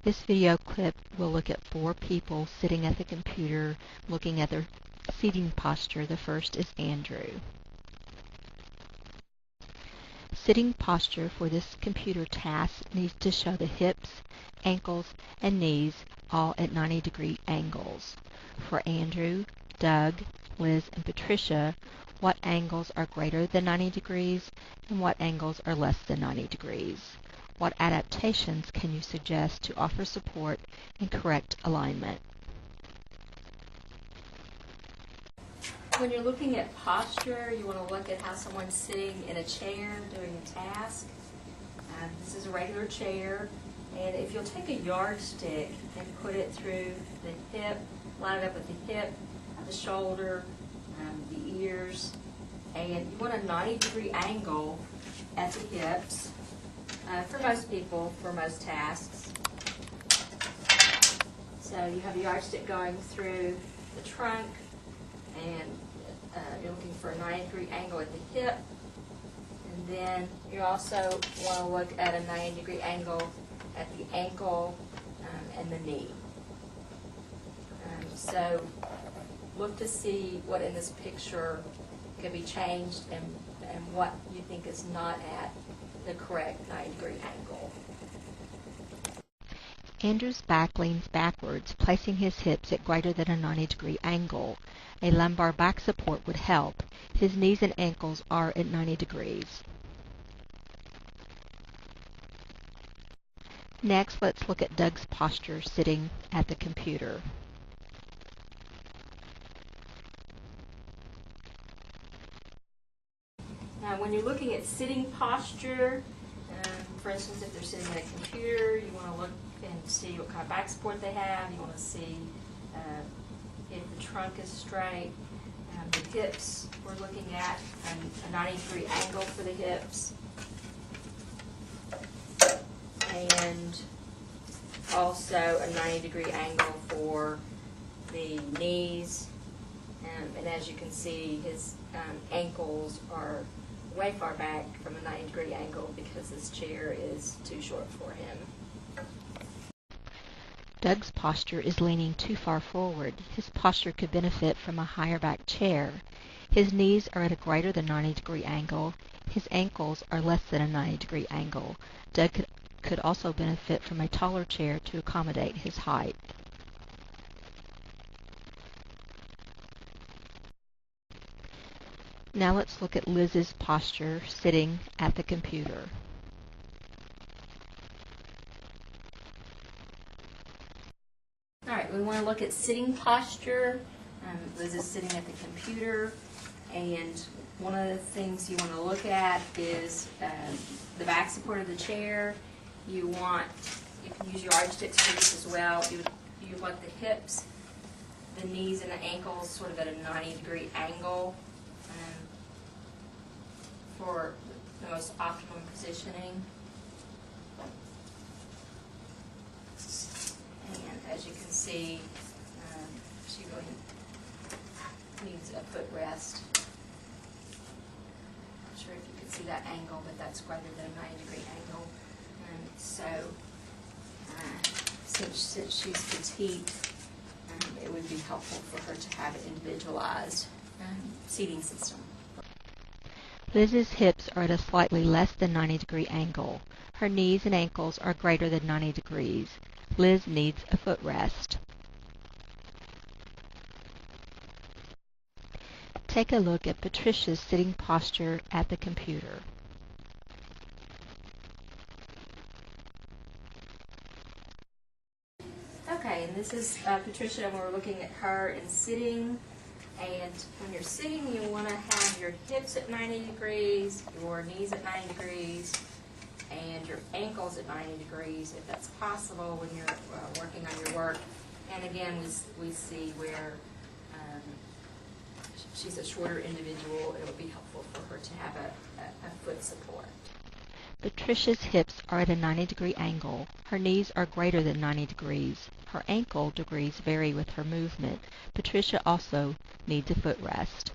This video clip will look at 4 people sitting at the computer looking at their seating posture. The first is Andrew. Sitting posture for this computer task needs to show the hips, ankles, and knees all at 90-degree angles. For Andrew, Doug, Liz, and Patricia, what angles are greater than 90 degrees and what angles are less than 90 degrees? What adaptations can you suggest to offer support and correct alignment? When you're looking at posture, you want to look at how someone's sitting in a chair doing a task. This is a regular chair, and if you'll take a yardstick and put it through the hip, line it up with the hip, the shoulder, the ears, and you want a 90-degree angle at the hips for most people, for most tasks. So you have a yardstick going through the trunk, and you're looking for a 90-degree angle at the hip, and then you also want to look at a 90-degree angle at the ankle and the knee. So look to see what in this picture can be changed and what you think is not at the correct 90-degree angle. Andrew's back leans backwards, placing his hips at greater than a 90-degree angle. A lumbar back support would help. His knees and ankles are at 90 degrees. Next, let's look at Doug's posture sitting at the computer. Now, when you're looking at sitting posture, for instance, if they're sitting at a computer, you want to look and see what kind of back support they have. You want to see if the trunk is straight. The hips, we're looking at a 90-degree angle for the hips. And also a 90-degree angle for the knees. And as you can see, his ankles are way far back from a 90-degree angle because this chair is too short for him. Doug's posture is leaning too far forward. His posture could benefit from a higher back chair. His knees are at a greater than 90-degree angle. His ankles are less than a 90-degree angle. Doug could also benefit from a taller chair to accommodate his height. Now let's look at Liz's posture sitting at the computer. All right, we want to look at sitting posture. Liz is sitting at the computer, and one of the things you want to look at is the back support of the chair. You can use your yardsticks for this as well. You want the hips, the knees, and the ankles sort of at a 90-degree angle for the most optimum positioning. And as you can see, she really needs a footrest. Not sure if you can see that angle, but that's greater than a 90-degree angle. So since she's petite, it would be helpful for her to have an individualized seating system. Liz's hips are at a slightly less than 90-degree angle. Her knees and ankles are greater than 90 degrees. Liz needs a footrest. Take a look at Patricia's sitting posture at the computer. Okay, and this is Patricia, and we're looking at her in sitting. And when you're sitting, you want to have your hips at 90 degrees, your knees at 90 degrees, and your ankles at 90 degrees, if that's possible when you're working on your work. And again, we see where she's a shorter individual. It would be helpful for her to have a foot support. Patricia's hips are at a 90-degree angle. Her knees are greater than 90 degrees. Her ankle degrees vary with her movement. Patricia also needs a footrest.